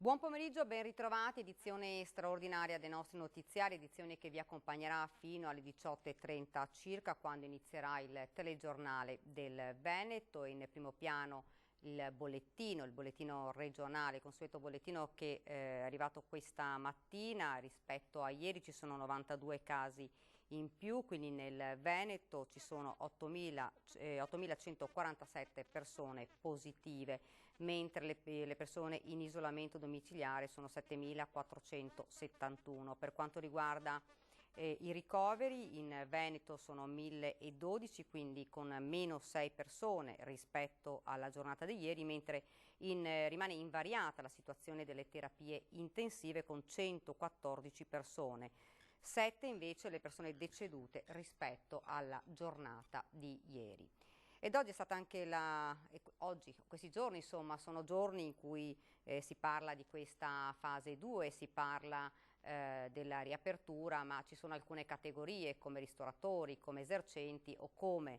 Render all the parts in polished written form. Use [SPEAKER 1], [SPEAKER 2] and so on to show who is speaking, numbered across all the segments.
[SPEAKER 1] Buon pomeriggio, ben ritrovati, edizione straordinaria dei nostri notiziari, edizione che vi accompagnerà fino alle 18:30 circa, quando inizierà il telegiornale del Veneto. In primo piano il bollettino regionale, il consueto bollettino che è arrivato questa mattina. Rispetto a ieri ci sono 92 casi in più, quindi nel Veneto ci sono 8.147 persone positive, mentre le persone in isolamento domiciliare sono 7.471. Per quanto riguarda i ricoveri, in Veneto sono 1.012, quindi con meno 6 persone rispetto alla giornata di ieri, mentre rimane invariata la situazione delle terapie intensive con 114 persone. 7 invece le persone decedute rispetto alla giornata di ieri. Ed oggi è stata anche questi giorni insomma sono giorni in cui si parla di questa fase 2, si parla della riapertura, ma ci sono alcune categorie come ristoratori, come esercenti o come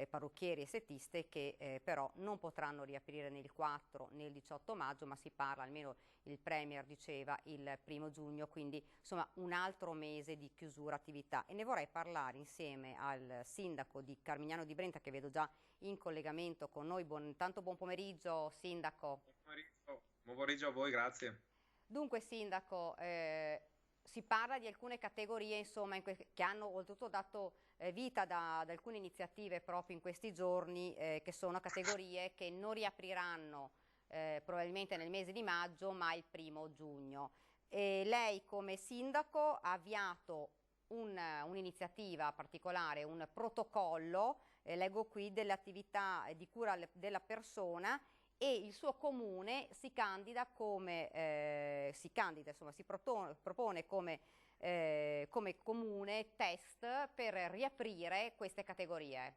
[SPEAKER 1] parrucchieri e estetisti che però non potranno riaprire né il 4 né il 18 maggio, ma si parla, almeno il Premier diceva, il 1° giugno, quindi insomma un altro mese di chiusura attività. E ne vorrei parlare insieme al sindaco di Carmignano di Brenta, che vedo già in collegamento con noi. Tanto buon pomeriggio, sindaco.
[SPEAKER 2] Buon pomeriggio a voi, grazie.
[SPEAKER 1] Dunque, sindaco, si parla di alcune categorie insomma, che hanno oltretutto dato vita ad alcune iniziative proprio in questi giorni, che sono categorie che non riapriranno probabilmente nel mese di maggio, ma il 1° giugno. Lei come sindaco ha avviato un'iniziativa particolare, un protocollo, leggo qui, delle attività di cura della persona, e il suo comune si candida come, insomma, propone come comune test per riaprire queste categorie.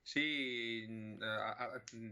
[SPEAKER 2] Sì,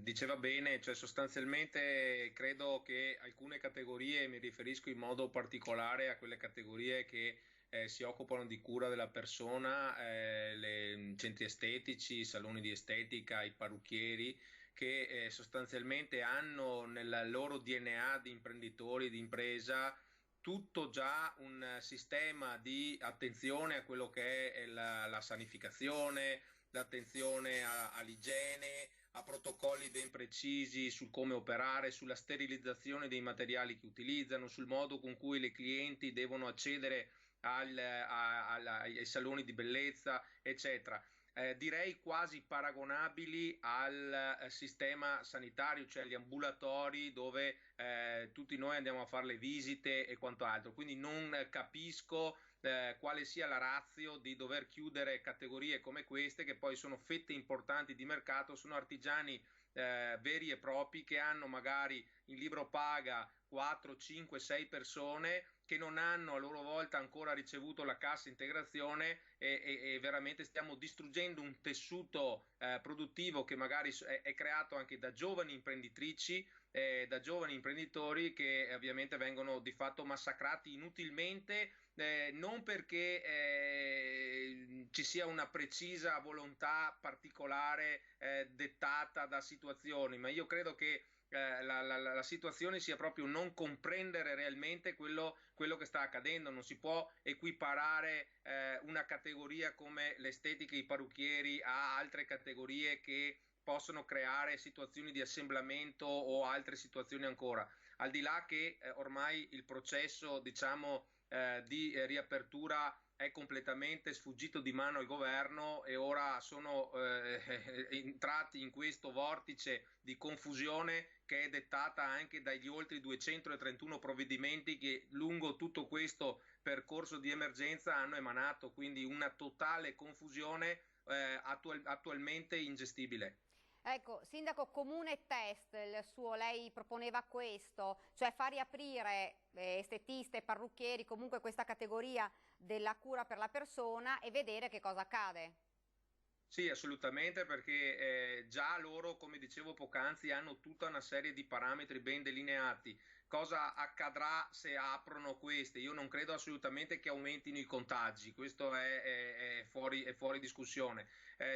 [SPEAKER 2] diceva bene, cioè sostanzialmente credo che alcune categorie, mi riferisco in modo particolare a quelle categorie che si occupano di cura della persona, centri estetici, i saloni di estetica, i parrucchieri, che sostanzialmente hanno nel loro DNA di imprenditori, di impresa, tutto già un sistema di attenzione a quello che è la sanificazione, l'attenzione all'igiene, a protocolli ben precisi sul come operare, sulla sterilizzazione dei materiali che utilizzano, sul modo con cui le clienti devono accedere ai saloni di bellezza, eccetera. Direi quasi paragonabili al sistema sanitario, cioè agli ambulatori dove tutti noi andiamo a fare le visite e quanto altro. Quindi non capisco quale sia la ratio di dover chiudere categorie come queste, che poi sono fette importanti di mercato, sono artigiani veri e propri che hanno magari in libro paga 4, 5, 6 persone che non hanno a loro volta ancora ricevuto la cassa integrazione e veramente stiamo distruggendo un tessuto produttivo che magari è creato anche da giovani imprenditrici, da giovani imprenditori che ovviamente vengono di fatto massacrati inutilmente, non perché ci sia una precisa volontà particolare dettata da situazioni, ma io credo che la situazione sia proprio non comprendere realmente quello che sta accadendo. Non si può equiparare una categoria come l'estetica e i parrucchieri a altre categorie che possono creare situazioni di assemblamento o altre situazioni ancora. Al di là che ormai il processo, diciamo, di riapertura è completamente sfuggito di mano al governo e ora sono entrati in questo vortice di confusione che è dettata anche dagli oltre 231 provvedimenti che lungo tutto questo percorso di emergenza hanno emanato, quindi una totale confusione attualmente ingestibile.
[SPEAKER 1] Ecco, sindaco, comune test, lei proponeva questo, cioè far riaprire estetiste, parrucchieri, comunque questa categoria della cura per la persona e vedere che cosa accade.
[SPEAKER 2] Sì, assolutamente, perché già loro, come dicevo poc'anzi, hanno tutta una serie di parametri ben delineati. Cosa accadrà se aprono queste? Io non credo assolutamente che aumentino i contagi, questo è fuori discussione.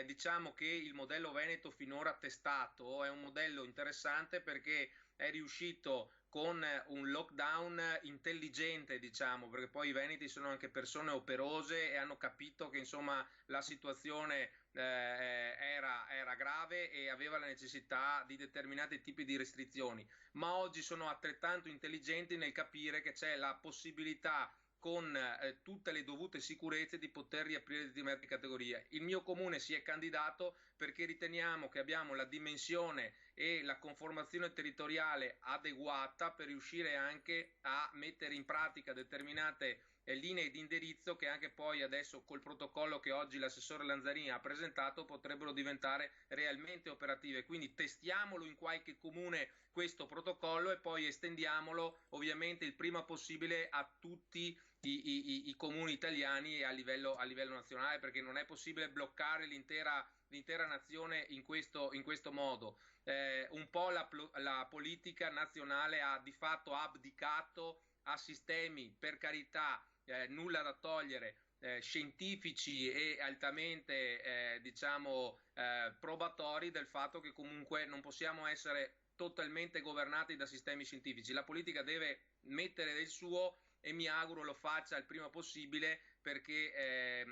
[SPEAKER 2] Diciamo che il modello Veneto finora testato è un modello interessante perché è riuscito con un lockdown intelligente, diciamo, perché poi i veneti sono anche persone operose e hanno capito che insomma la situazione era grave e aveva la necessità di determinati tipi di restrizioni, ma oggi sono altrettanto intelligenti nel capire che c'è la possibilità con tutte le dovute sicurezze di poter riaprire determinate categorie. Il mio comune si è candidato perché riteniamo che abbiamo la dimensione e la conformazione territoriale adeguata per riuscire anche a mettere in pratica determinate linee di indirizzo che anche poi adesso col protocollo che oggi l'assessore Lanzarini ha presentato potrebbero diventare realmente operative. Quindi testiamolo in qualche comune questo protocollo e poi estendiamolo ovviamente il prima possibile a tutti i comuni italiani a livello nazionale, perché non è possibile bloccare l'intera nazione in questo modo. Un po' la politica nazionale ha di fatto abdicato a sistemi, per carità, nulla da togliere, scientifici e altamente diciamo probatori del fatto che comunque non possiamo essere totalmente governati da sistemi scientifici. La politica deve mettere del suo e mi auguro lo faccia il prima possibile perché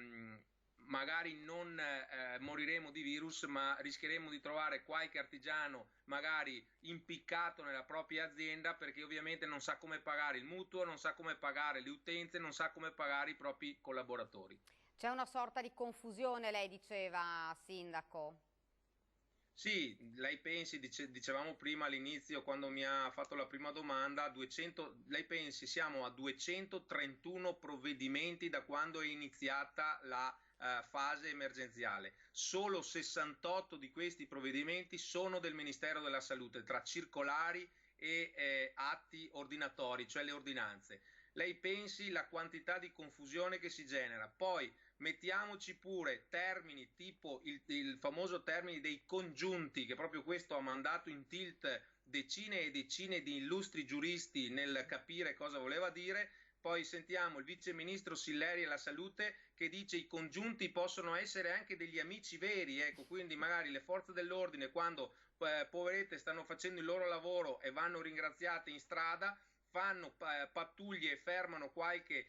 [SPEAKER 2] magari non moriremo di virus, ma rischieremo di trovare qualche artigiano magari impiccato nella propria azienda perché ovviamente non sa come pagare il mutuo, non sa come pagare le utenze, non sa come pagare i propri collaboratori.
[SPEAKER 1] C'è una sorta di confusione, lei diceva, sindaco.
[SPEAKER 2] Sì, lei pensi, dicevamo prima all'inizio quando mi ha fatto la prima domanda, 200, lei pensi siamo a 231 provvedimenti da quando è iniziata la fase emergenziale. Solo 68 di questi provvedimenti sono del Ministero della Salute, tra circolari e atti ordinatori, cioè le ordinanze. Lei pensi la quantità di confusione che si genera. Poi mettiamoci pure termini tipo il famoso termine dei congiunti, che proprio questo ha mandato in tilt decine e decine di illustri giuristi nel capire cosa voleva dire. Poi sentiamo il vice ministro Silleri alla salute che dice i congiunti possono essere anche degli amici veri, ecco, quindi magari le forze dell'ordine quando poverette stanno facendo il loro lavoro e vanno ringraziate in strada, fanno pattuglie e fermano qualche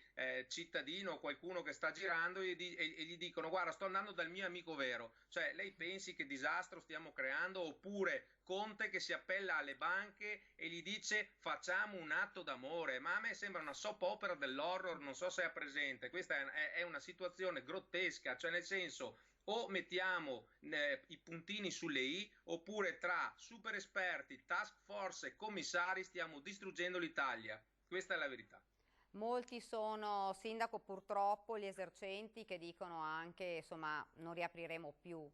[SPEAKER 2] cittadino o qualcuno che sta girando e gli dicono guarda sto andando dal mio amico vero, cioè lei pensi che disastro stiamo creando? Oppure Conte che si appella alle banche e gli dice facciamo un atto d'amore, ma a me sembra una soap opera dell'horror, non so se è presente, questa è una situazione grottesca, cioè nel senso o mettiamo i puntini sulle i oppure tra super esperti, task force e commissari stiamo distruggendo l'Italia. Questa è la verità.
[SPEAKER 1] Molti sono, sindaco, purtroppo gli esercenti che dicono anche, insomma, non riapriremo più.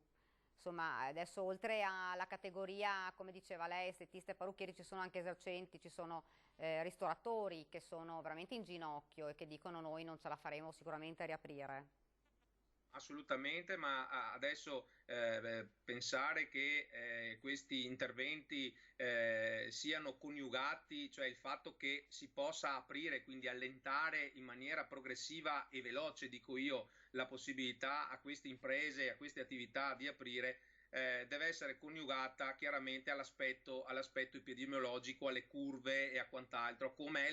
[SPEAKER 1] Insomma, adesso oltre alla categoria, come diceva lei, estetisti e parrucchieri, ci sono anche esercenti, ci sono ristoratori che sono veramente in ginocchio e che dicono noi non ce la faremo sicuramente a riaprire.
[SPEAKER 2] Assolutamente, ma adesso pensare che questi interventi siano coniugati, cioè il fatto che si possa aprire, quindi allentare in maniera progressiva e veloce, dico io, la possibilità a queste imprese, a queste attività di aprire, deve essere coniugata chiaramente all'aspetto epidemiologico, alle curve e a quant'altro, come è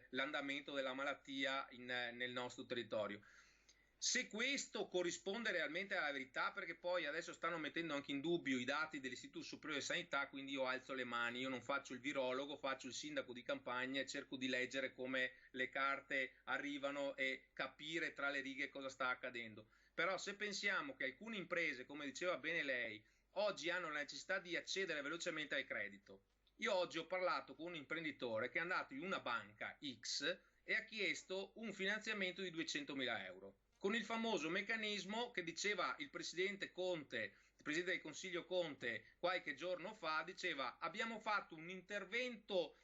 [SPEAKER 2] l'andamento della malattia nel nostro territorio. Se questo corrisponde realmente alla verità, perché poi adesso stanno mettendo anche in dubbio i dati dell'Istituto Superiore di Sanità, quindi io alzo le mani, io non faccio il virologo, faccio il sindaco di campagna e cerco di leggere come le carte arrivano e capire tra le righe cosa sta accadendo. Però se pensiamo che alcune imprese, come diceva bene lei, oggi hanno la necessità di accedere velocemente al credito. Io oggi ho parlato con un imprenditore che è andato in una banca X e ha chiesto un finanziamento di 200.000 euro con il famoso meccanismo che diceva il presidente Conte, il presidente del Consiglio Conte qualche giorno fa, diceva abbiamo fatto un intervento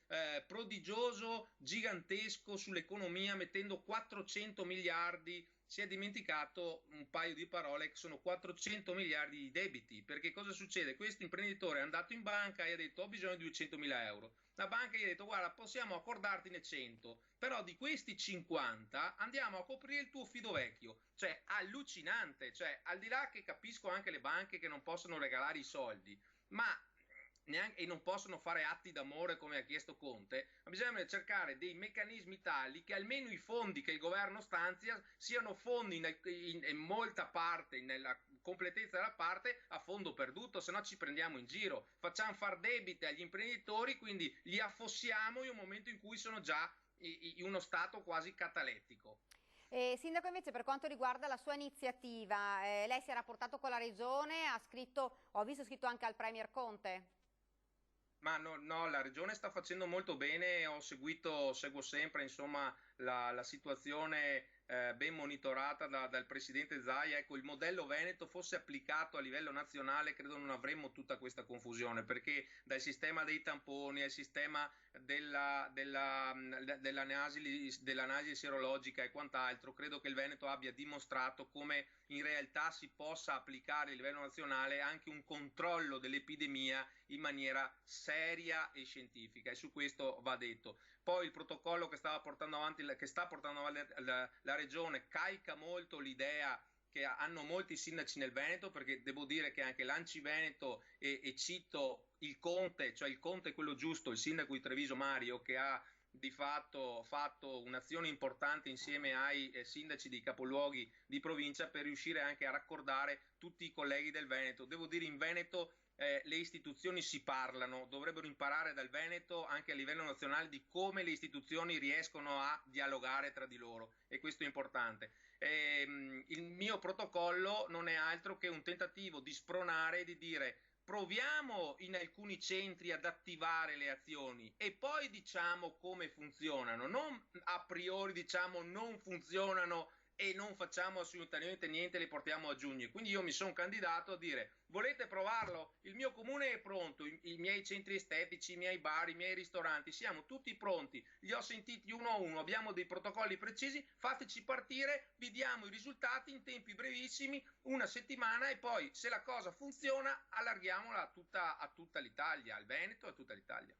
[SPEAKER 2] prodigioso, gigantesco sull'economia mettendo 400 miliardi si è dimenticato un paio di parole, che sono 400 miliardi di debiti, perché cosa succede? Questo imprenditore è andato in banca e ha detto ho bisogno di 200 mila euro. La banca gli ha detto guarda possiamo accordartene 100, però di questi 50 andiamo a coprire il tuo fido vecchio. Cioè allucinante, cioè al di là che capisco anche le banche che non possono regalare i soldi, ma neanche, e non possono fare atti d'amore come ha chiesto Conte, ma bisogna cercare dei meccanismi tali che almeno i fondi che il governo stanzia siano fondi in molta parte, nella completezza della parte, a fondo perduto, se no ci prendiamo in giro, facciamo far debite agli imprenditori, quindi li affossiamo in un momento in cui sono già in uno stato quasi catalettico.
[SPEAKER 1] Sindaco, invece, per quanto riguarda la sua iniziativa, lei si è rapportato con la regione, ha scritto, ho visto scritto anche al Premier Conte.
[SPEAKER 2] Ma no, no, la regione sta facendo molto bene, seguo sempre insomma, la situazione ben monitorata dal presidente Zaia. Ecco, il modello Veneto fosse applicato a livello nazionale, credo non avremmo tutta questa confusione, perché dal sistema dei tamponi al sistema dell'analisi serologica e quant'altro, credo che il Veneto abbia dimostrato come in realtà si possa applicare a livello nazionale anche un controllo dell'epidemia in maniera seria e scientifica, e su questo va detto. Poi il protocollo che sta portando avanti la regione calca molto l'idea che hanno molti sindaci nel Veneto, perché devo dire che anche l'Anci Veneto e cito il Conte, cioè il Conte quello giusto, il sindaco di Treviso Mario, che ha di fatto fatto un'azione importante insieme ai sindaci dei capoluoghi di provincia per riuscire anche a raccordare tutti i colleghi del Veneto. Devo dire in Veneto le istituzioni si parlano, dovrebbero imparare dal Veneto anche a livello nazionale di come le istituzioni riescono a dialogare tra di loro, e questo è importante. Il mio protocollo non è altro che un tentativo di spronare e di dire proviamo in alcuni centri ad attivare le azioni e poi diciamo come funzionano, non a priori diciamo non funzionano e non facciamo assolutamente niente, le portiamo a giugno. Quindi io mi sono candidato a dire volete provarlo? Il mio comune è pronto, i miei centri estetici, i miei bar, i miei ristoranti, siamo tutti pronti, li ho sentiti uno a uno, abbiamo dei protocolli precisi, fateci partire, vi diamo i risultati in tempi brevissimi, una settimana, e poi se la cosa funziona allarghiamola a tutta l'Italia, al Veneto e a tutta l'Italia.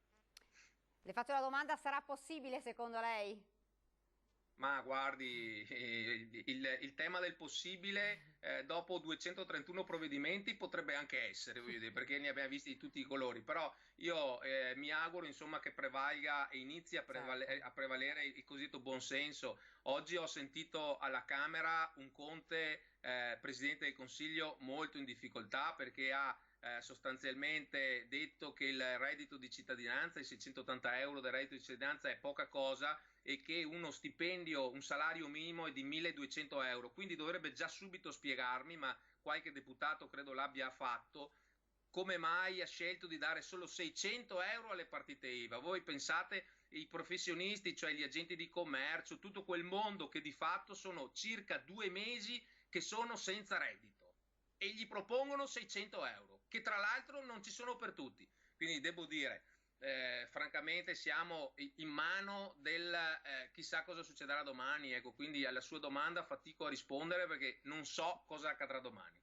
[SPEAKER 1] Le faccio la domanda, sarà possibile secondo lei?
[SPEAKER 2] Ma guardi, il tema del possibile dopo 231 provvedimenti potrebbe anche essere, voglio dire, perché ne abbiamo visti di tutti i colori, però io mi auguro insomma che prevalga e inizi
[SPEAKER 1] Certo.
[SPEAKER 2] a prevalere il cosiddetto buonsenso. Oggi ho sentito alla Camera un Conte, Presidente del Consiglio, molto in difficoltà perché ha sostanzialmente detto che il reddito di cittadinanza, i 680 euro del reddito di cittadinanza è poca cosa e che uno stipendio, un salario minimo è di 1200 euro, quindi dovrebbe già subito spiegarmi, ma qualche deputato credo l'abbia fatto, come mai ha scelto di dare solo 600 euro alle partite IVA. Voi pensate i professionisti, cioè gli agenti di commercio, tutto quel mondo che di fatto sono circa 2 mesi che sono senza reddito e gli propongono 600 euro, che tra l'altro non ci sono per tutti. Quindi devo dire, francamente siamo in mano del chissà cosa succederà domani, ecco, quindi alla sua domanda fatico a rispondere perché non so cosa accadrà domani.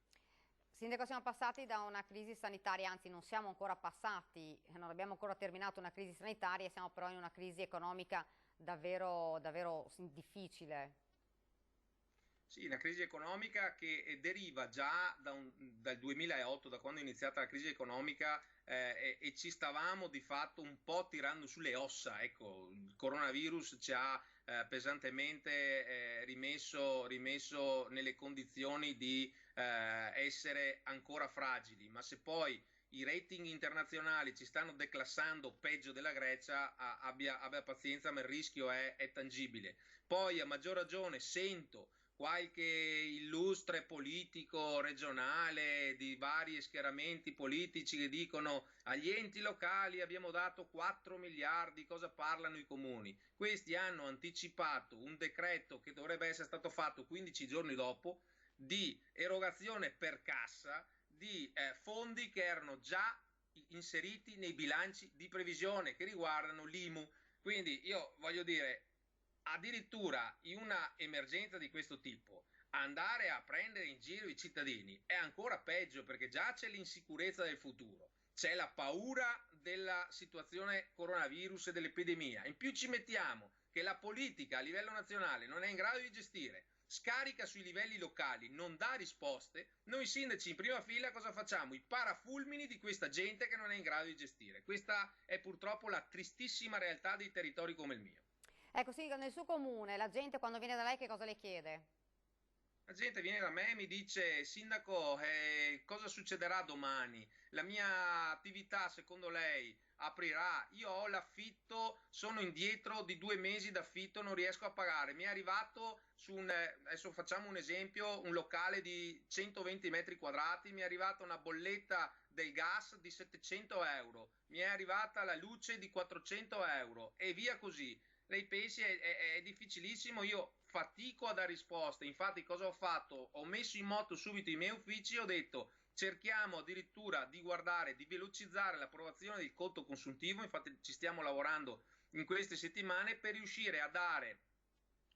[SPEAKER 1] Sindaco, siamo passati da una crisi sanitaria, anzi non siamo ancora passati, non abbiamo ancora terminato una crisi sanitaria, siamo però in una crisi economica davvero, davvero difficile.
[SPEAKER 2] Sì, una crisi economica che deriva già dal 2008, da quando è iniziata la crisi economica, e ci stavamo di fatto un po' tirando sulle ossa. Ecco, il coronavirus ci ha pesantemente rimesso nelle condizioni di essere ancora fragili, ma se poi i rating internazionali ci stanno declassando peggio della Grecia, abbia pazienza, ma il rischio è tangibile. Poi a maggior ragione sento qualche illustre politico regionale di vari schieramenti politici che dicono agli enti locali abbiamo dato 4 miliardi, cosa parlano i comuni? Questi hanno anticipato un decreto che dovrebbe essere stato fatto 15 giorni dopo di erogazione per cassa di fondi che erano già inseriti nei bilanci di previsione che riguardano l'IMU. Quindi io voglio dire, addirittura in una emergenza di questo tipo, andare a prendere in giro i cittadini è ancora peggio, perché già c'è l'insicurezza del futuro, c'è la paura della situazione coronavirus e dell'epidemia, in più ci mettiamo che la politica a livello nazionale non è in grado di gestire, scarica sui livelli locali, non dà risposte, noi sindaci in prima fila cosa facciamo? I parafulmini di questa gente che non è in grado di gestire. Questa è purtroppo la tristissima realtà dei territori come il mio.
[SPEAKER 1] Ecco, sì, nel suo comune la gente quando viene da lei che cosa le chiede?
[SPEAKER 2] La gente viene da me e mi dice: Sindaco, cosa succederà domani? La mia attività, secondo lei, aprirà? Io ho l'affitto, sono indietro di 2 mesi d'affitto, non riesco a pagare. Mi è arrivato su adesso facciamo un esempio, un locale di 120 metri quadrati, mi è arrivata una bolletta del gas di 700 euro, mi è arrivata la luce di 400 euro e via così. Lei pensi è difficilissimo, io fatico a dare risposte, infatti cosa ho fatto? Ho messo in moto subito i miei uffici e ho detto cerchiamo addirittura di guardare, di velocizzare l'approvazione del conto consuntivo, infatti ci stiamo lavorando in queste settimane per riuscire a dare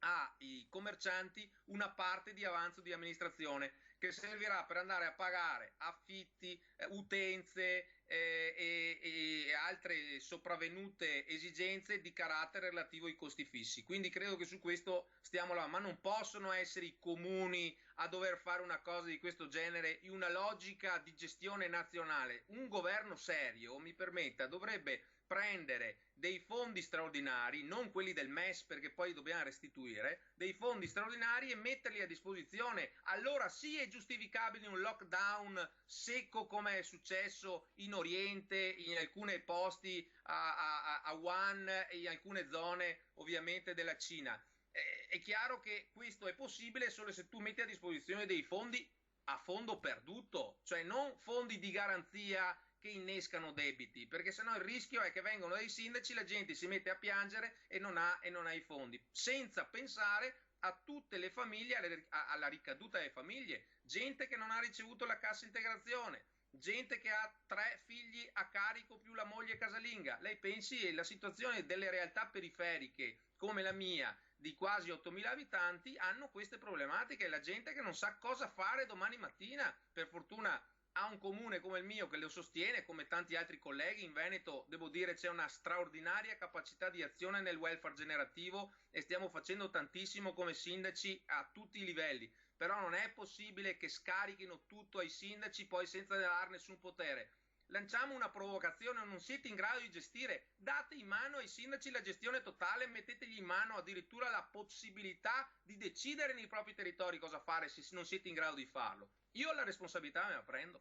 [SPEAKER 2] ai commercianti una parte di avanzo di amministrazione che servirà per andare a pagare affitti, utenze e altre sopravvenute esigenze di carattere relativo ai costi fissi. Quindi credo che su questo stiamo là, ma non possono essere i comuni a dover fare una cosa di questo genere in una logica di gestione nazionale. Un governo serio, mi permetta, dovrebbe prendere dei fondi straordinari, non quelli del MES perché poi dobbiamo restituire, dei fondi straordinari e metterli a disposizione. Allora sì è giustificabile un lockdown secco come è successo in Oriente, in alcuni posti a Wuhan e in alcune zone ovviamente della Cina. È chiaro che questo è possibile solo se tu metti a disposizione dei fondi a fondo perduto, cioè non fondi di garanzia che innescano debiti, perché sennò il rischio è che vengono dei sindaci, la gente si mette a piangere e non ha i fondi, senza pensare a tutte le famiglie, alla ricaduta delle famiglie, gente che non ha ricevuto la cassa integrazione, gente che ha 3 figli a carico più la moglie casalinga. Lei pensi la situazione delle realtà periferiche come la mia di quasi 8.000 abitanti hanno queste problematiche, la gente che non sa cosa fare domani mattina. Per fortuna ha un comune come il mio che lo sostiene, come tanti altri colleghi. In Veneto, devo dire, c'è una straordinaria capacità di azione nel welfare generativo e stiamo facendo tantissimo come sindaci a tutti i livelli, però non è possibile che scarichino tutto ai sindaci poi senza dare nessun potere. Lanciamo una provocazione: non siete in grado di gestire, date in mano ai sindaci la gestione totale, mettetegli in mano addirittura la possibilità di decidere nei propri territori cosa fare se non siete in grado di farlo. Io la responsabilità me la prendo.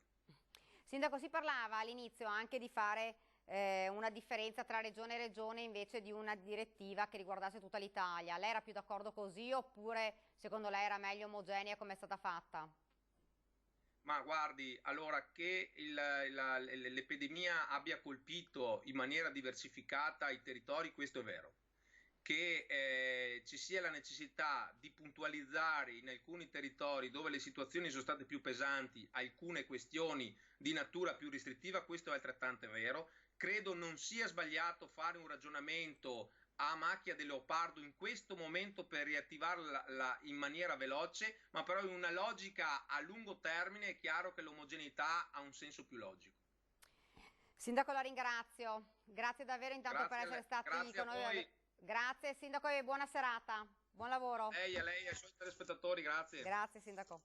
[SPEAKER 1] Sindaco, si parlava all'inizio anche di fare una differenza tra regione e regione invece di una direttiva che riguardasse tutta l'Italia. Lei era più d'accordo così oppure secondo lei era meglio omogenea come è stata fatta?
[SPEAKER 2] Ma guardi, allora che l'epidemia abbia colpito in maniera diversificata i territori, questo è vero. Che ci sia la necessità di puntualizzare in alcuni territori dove le situazioni sono state più pesanti alcune questioni di natura più restrittiva, questo è altrettanto vero. Credo non sia sbagliato fare un ragionamento a macchia di leopardo in questo momento per riattivarla in maniera veloce, ma però in una logica a lungo termine è chiaro che l'omogeneità ha un senso più logico.
[SPEAKER 1] Sindaco, la ringrazio. Grazie davvero intanto per essere stati con noi. Grazie Sindaco e buona serata. Buon lavoro.
[SPEAKER 2] A lei e ai suoi telespettatori, grazie.
[SPEAKER 1] Grazie Sindaco.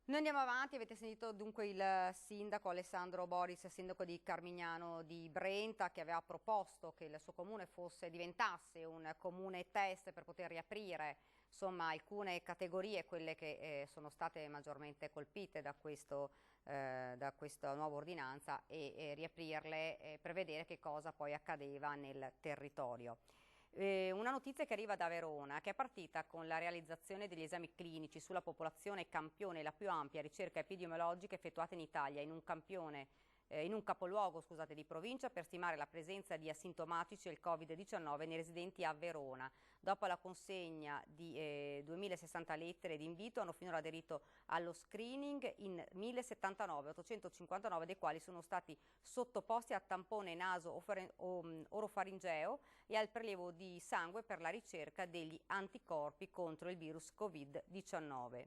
[SPEAKER 1] Noi andiamo avanti, avete sentito dunque il sindaco Alessandro Boris, sindaco di Carmignano di Brenta, che aveva proposto che il suo comune diventasse un comune test per poter riaprire insomma alcune categorie, quelle che sono state maggiormente colpite da questa nuova ordinanza e riaprirle per vedere che cosa poi accadeva nel territorio. Una notizia che arriva da Verona, che è partita con la realizzazione degli esami clinici sulla popolazione campione, la più ampia ricerca epidemiologica effettuata in Italia in un campione in un capoluogo, scusate, di provincia per stimare la presenza di asintomatici del Covid-19 nei residenti a Verona. Dopo la consegna di 2060 lettere di invito hanno finora aderito allo screening in 1079, 859 dei quali sono stati sottoposti a tampone naso orofaringeo e al prelievo di sangue per la ricerca degli anticorpi contro il virus Covid-19.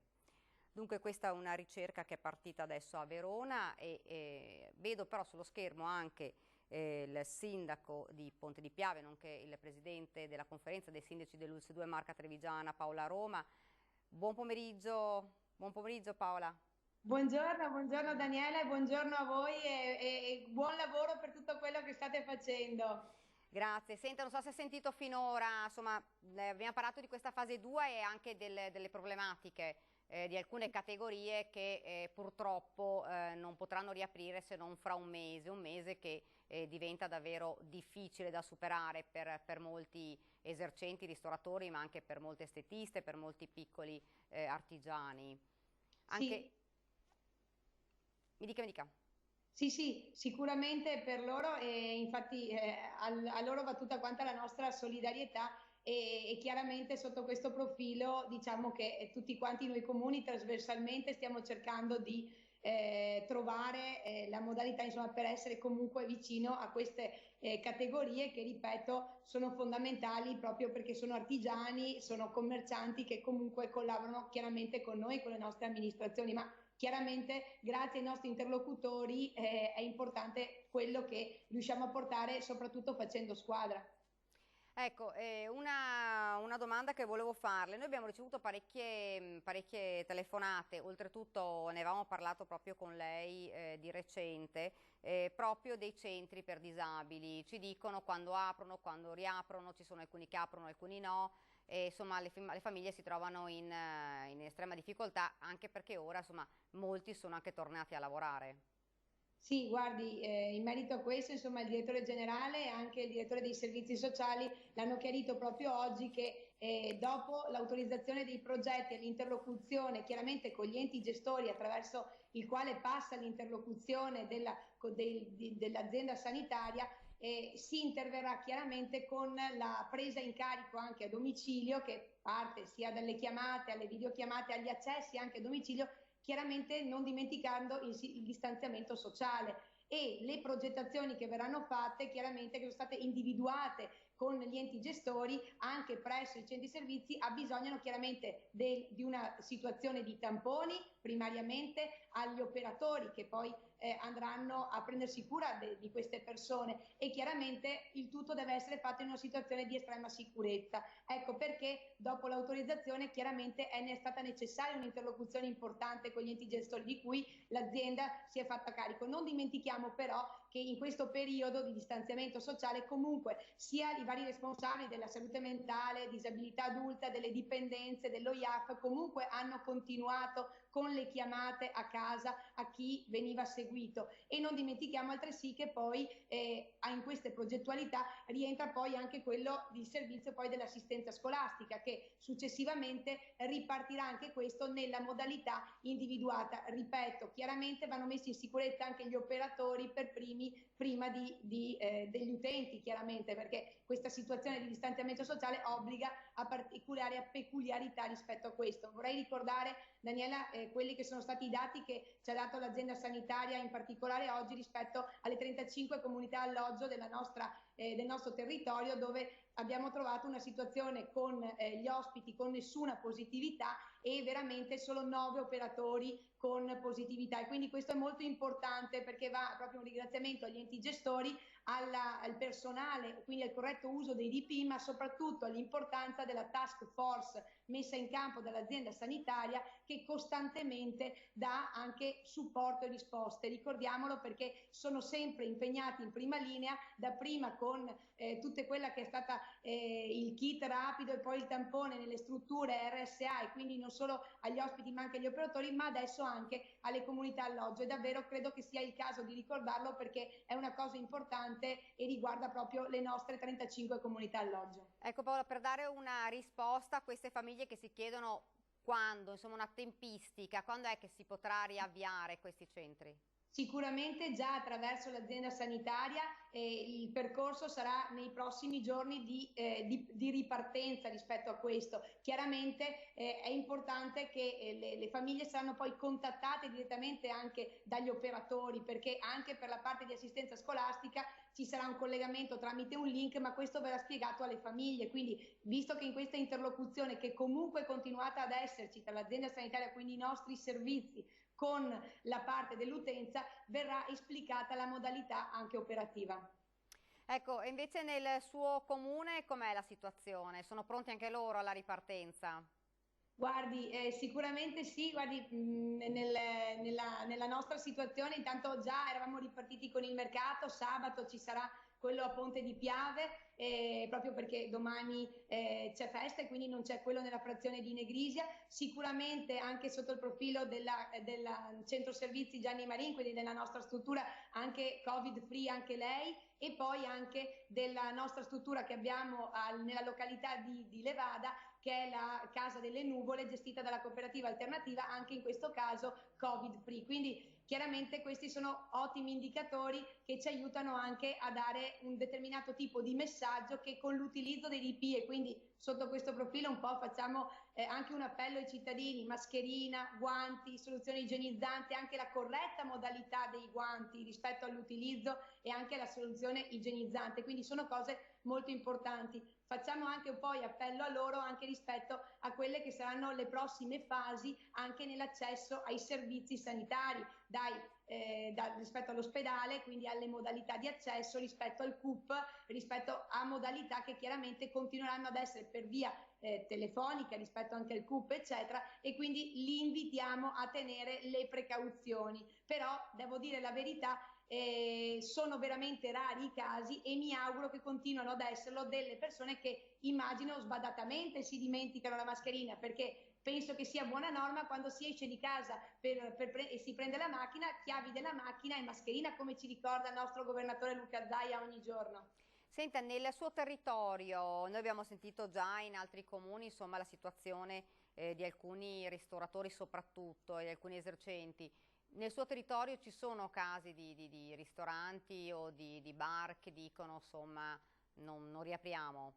[SPEAKER 1] Dunque questa è una ricerca che è partita adesso a Verona e vedo però sullo schermo anche il sindaco di Ponte di Piave, nonché il presidente della conferenza dei sindaci dell'ULSS 2 Marca Trevigiana, Paola Roma. Buon pomeriggio Paola.
[SPEAKER 3] Buongiorno Daniela e buongiorno a voi e buon lavoro per tutto quello che state facendo.
[SPEAKER 1] Grazie. Senta, non so se hai sentito finora, insomma, abbiamo parlato di questa fase 2 e anche delle problematiche di alcune categorie che purtroppo non potranno riaprire se non fra un mese che diventa davvero difficile da superare per molti esercenti, ristoratori, ma anche per molte estetiste, per molti piccoli artigiani. Anche...
[SPEAKER 3] Sì.
[SPEAKER 1] Mi dica.
[SPEAKER 3] Sì, sicuramente per loro e infatti a loro va tutta quanta la nostra solidarietà e chiaramente sotto questo profilo diciamo che tutti quanti noi comuni trasversalmente stiamo cercando di trovare la modalità insomma per essere comunque vicino a queste categorie che ripeto sono fondamentali proprio perché sono artigiani, sono commercianti che comunque collaborano chiaramente con noi, con le nostre amministrazioni, ma chiaramente grazie ai nostri interlocutori è importante quello che riusciamo a portare soprattutto facendo squadra.
[SPEAKER 1] Ecco, una domanda che volevo farle. Noi abbiamo ricevuto parecchie telefonate, oltretutto ne avevamo parlato proprio con lei di recente, proprio dei centri per disabili. Ci dicono quando aprono, quando riaprono, ci sono alcuni che aprono, alcuni no. E, insomma, le famiglie si trovano in estrema difficoltà, anche perché ora insomma, molti sono anche tornati a lavorare.
[SPEAKER 3] Sì, guardi, in merito a questo, insomma, il direttore generale e anche il direttore dei servizi sociali l'hanno chiarito proprio oggi che dopo l'autorizzazione dei progetti e l'interlocuzione chiaramente con gli enti gestori attraverso il quale passa l'interlocuzione dell'azienda sanitaria, si interverrà chiaramente con la presa in carico anche a domicilio che parte sia dalle chiamate alle videochiamate agli accessi anche a domicilio chiaramente non dimenticando il distanziamento sociale e le progettazioni che verranno fatte chiaramente che sono state individuate con gli enti gestori anche presso i centri servizi abbisognano chiaramente di una situazione di tamponi primariamente agli operatori che poi andranno a prendersi cura di queste persone e chiaramente il tutto deve essere fatto in una situazione di estrema sicurezza. Ecco perché dopo l'autorizzazione chiaramente è stata necessaria un'interlocuzione importante con gli enti gestori di cui l'azienda si è fatta carico. Non dimentichiamo però che in questo periodo di distanziamento sociale comunque sia i vari responsabili della salute mentale, disabilità adulta, delle dipendenze, dello IAF comunque hanno continuato con le chiamate a casa a chi veniva seguito e non dimentichiamo altresì che poi in queste progettualità rientra poi anche quello di servizio poi dell'assistenza scolastica che successivamente ripartirà anche questo nella modalità individuata. Ripeto, chiaramente vanno messi in sicurezza anche gli operatori per prima degli utenti chiaramente perché questa situazione di distanziamento sociale obbliga a particolari a peculiarità rispetto a questo. Vorrei ricordare Daniela quelli che sono stati i dati che ci ha dato l'azienda sanitaria in particolare oggi rispetto alle 35 comunità alloggio del nostro territorio dove abbiamo trovato una situazione con gli ospiti con nessuna positività e veramente solo 9 operatori con positività e quindi questo è molto importante perché va proprio un ringraziamento agli enti gestori, al personale, quindi al corretto uso dei DP, ma soprattutto all'importanza della task force messa in campo dall'azienda sanitaria che costantemente dà anche supporto e risposte. Ricordiamolo perché sono sempre impegnati in prima linea, dapprima con tutte quella che è stata il kit rapido e poi il tampone nelle strutture RSA e quindi non solo agli ospiti ma anche agli operatori, ma adesso anche alle comunità alloggio e davvero credo che sia il caso di ricordarlo perché è una cosa importante e riguarda proprio le nostre 35 comunità alloggio.
[SPEAKER 1] Ecco Paola, per dare una risposta a queste famiglie che si chiedono quando, insomma una tempistica, quando è che si potrà riavviare questi centri?
[SPEAKER 3] Sicuramente già attraverso l'azienda sanitaria il percorso sarà nei prossimi giorni di ripartenza rispetto a questo. Chiaramente è importante che le famiglie saranno poi contattate direttamente anche dagli operatori, perché anche per la parte di assistenza scolastica ci sarà un collegamento tramite un link, ma questo verrà spiegato alle famiglie. Quindi, visto che in questa interlocuzione, che comunque è continuata ad esserci tra l'azienda sanitaria, quindi i nostri servizi, con la parte dell'utenza, verrà esplicata la modalità anche operativa.
[SPEAKER 1] Ecco, e invece nel suo comune com'è la situazione? Sono pronti anche loro alla ripartenza?
[SPEAKER 3] Guardi, sicuramente sì, guardi, nella nostra situazione intanto già eravamo ripartiti con il mercato, sabato ci sarà quello a Ponte di Piave, proprio perché domani c'è festa e quindi non c'è quello nella frazione di Negrisia. Sicuramente anche sotto il profilo del centro servizi Gianni Marin, quindi della nostra struttura, anche Covid free anche lei, e poi anche della nostra struttura che abbiamo nella località di Levada, che è la Casa delle Nuvole, gestita dalla cooperativa alternativa, anche in questo caso Covid free. Quindi chiaramente questi sono ottimi indicatori che ci aiutano anche a dare un determinato tipo di messaggio, che con l'utilizzo dei DP, e quindi sotto questo profilo un po' facciamo anche un appello ai cittadini: mascherina, guanti, soluzioni igienizzanti, anche la corretta modalità dei guanti rispetto all'utilizzo e anche la soluzione igienizzante. Quindi sono cose molto importanti. Facciamo anche poi appello a loro anche rispetto a quelle che saranno le prossime fasi anche nell'accesso ai servizi sanitari, rispetto all'ospedale, quindi alle modalità di accesso, rispetto al CUP, rispetto a modalità che chiaramente continueranno ad essere per via telefonica rispetto anche al CUP, eccetera, e quindi li invitiamo a tenere le precauzioni. Però devo dire la verità, sono veramente rari i casi e mi auguro che continuino ad esserlo delle persone che, immagino, sbadatamente si dimenticano la mascherina, perché penso che sia buona norma quando si esce di casa e si prende la macchina, chiavi della macchina e mascherina, come ci ricorda il nostro governatore Luca Zaia ogni giorno.
[SPEAKER 1] Senta, nel suo territorio, noi abbiamo sentito già in altri comuni, insomma, la situazione di alcuni ristoratori soprattutto e di alcuni esercenti. Nel suo territorio ci sono casi di ristoranti o di bar che dicono, insomma, non riapriamo?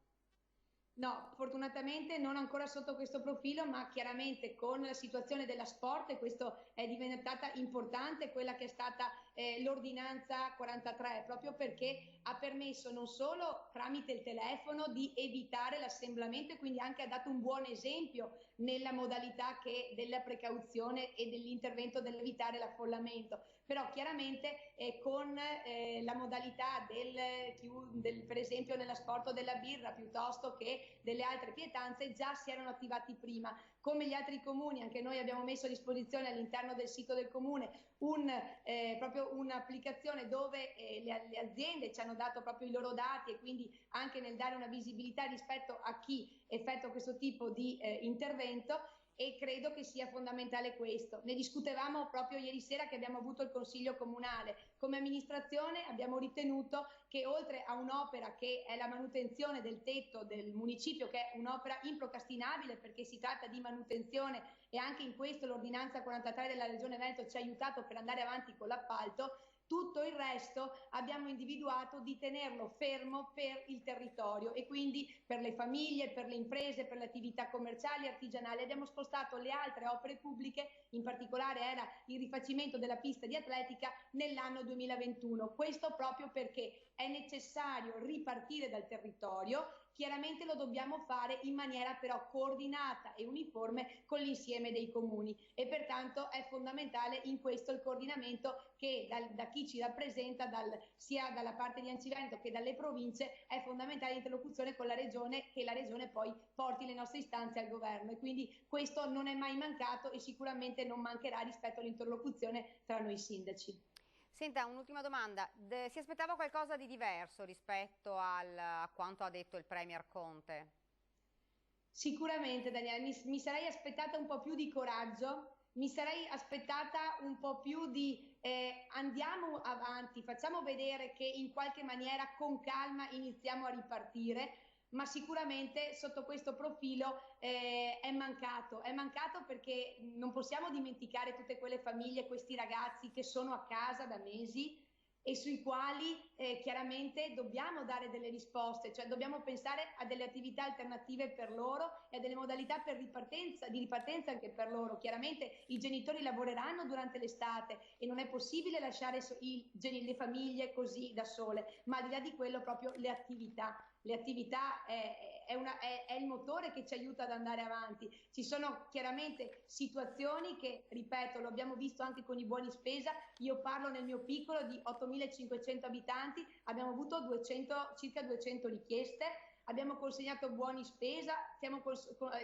[SPEAKER 3] No, fortunatamente non ancora sotto questo profilo, ma chiaramente con la situazione della sport, e questo è diventata importante, quella che è stata l'ordinanza 43, proprio perché ha permesso non solo tramite il telefono di evitare l'assemblamento, e quindi anche ha dato un buon esempio nella modalità della precauzione e dell'intervento dell'evitare l'affollamento. Però chiaramente con la modalità per esempio nell'asporto della birra piuttosto che delle altre pietanze, già si erano attivati prima. Come gli altri comuni, anche noi abbiamo messo a disposizione all'interno del sito del comune proprio un'applicazione dove le aziende ci hanno dato proprio i loro dati, e quindi anche nel dare una visibilità rispetto a chi effettua questo tipo di intervento, e credo che sia fondamentale questo. Ne discutevamo proprio ieri sera che abbiamo avuto il Consiglio Comunale. Come amministrazione abbiamo ritenuto che, oltre a un'opera che è la manutenzione del tetto del municipio, che è un'opera improcrastinabile perché si tratta di manutenzione, e anche in questo l'ordinanza 43 della Regione Veneto ci ha aiutato per andare avanti con l'appalto, tutto il resto abbiamo individuato di tenerlo fermo per il territorio, e quindi per le famiglie, per le imprese, per le attività commerciali e artigianali. Abbiamo spostato le altre opere pubbliche, in particolare era il rifacimento della pista di atletica, nell'anno 2021. Questo proprio perché è necessario ripartire dal territorio. Chiaramente lo dobbiamo fare in maniera però coordinata e uniforme con l'insieme dei comuni, e pertanto è fondamentale in questo il coordinamento che da chi ci rappresenta, sia dalla parte di ANCI Veneto che dalle province. È fondamentale l'interlocuzione con la Regione, che la Regione poi porti le nostre istanze al governo, e quindi questo non è mai mancato e sicuramente non mancherà rispetto all'interlocuzione tra noi sindaci.
[SPEAKER 1] Senta, un'ultima domanda. Si aspettava qualcosa di diverso rispetto a quanto ha detto il Premier Conte?
[SPEAKER 3] Sicuramente, Daniele, mi sarei aspettata un po' più di coraggio, mi sarei aspettata un po' più di andiamo avanti, facciamo vedere che in qualche maniera con calma iniziamo a ripartire, ma sicuramente sotto questo profilo è mancato perché non possiamo dimenticare tutte quelle famiglie, questi ragazzi che sono a casa da mesi e sui quali chiaramente dobbiamo dare delle risposte, cioè dobbiamo pensare a delle attività alternative per loro e a delle modalità di ripartenza anche per loro. Chiaramente i genitori lavoreranno durante l'estate e non è possibile lasciare le famiglie così da sole, ma al di là di quello proprio le attività. Le attività è il motore che ci aiuta ad andare avanti. Ci sono chiaramente situazioni che, ripeto, lo abbiamo visto anche con i buoni spesa. Io parlo nel mio piccolo di 8.500 abitanti, abbiamo avuto circa 200 richieste, abbiamo consegnato buoni spesa,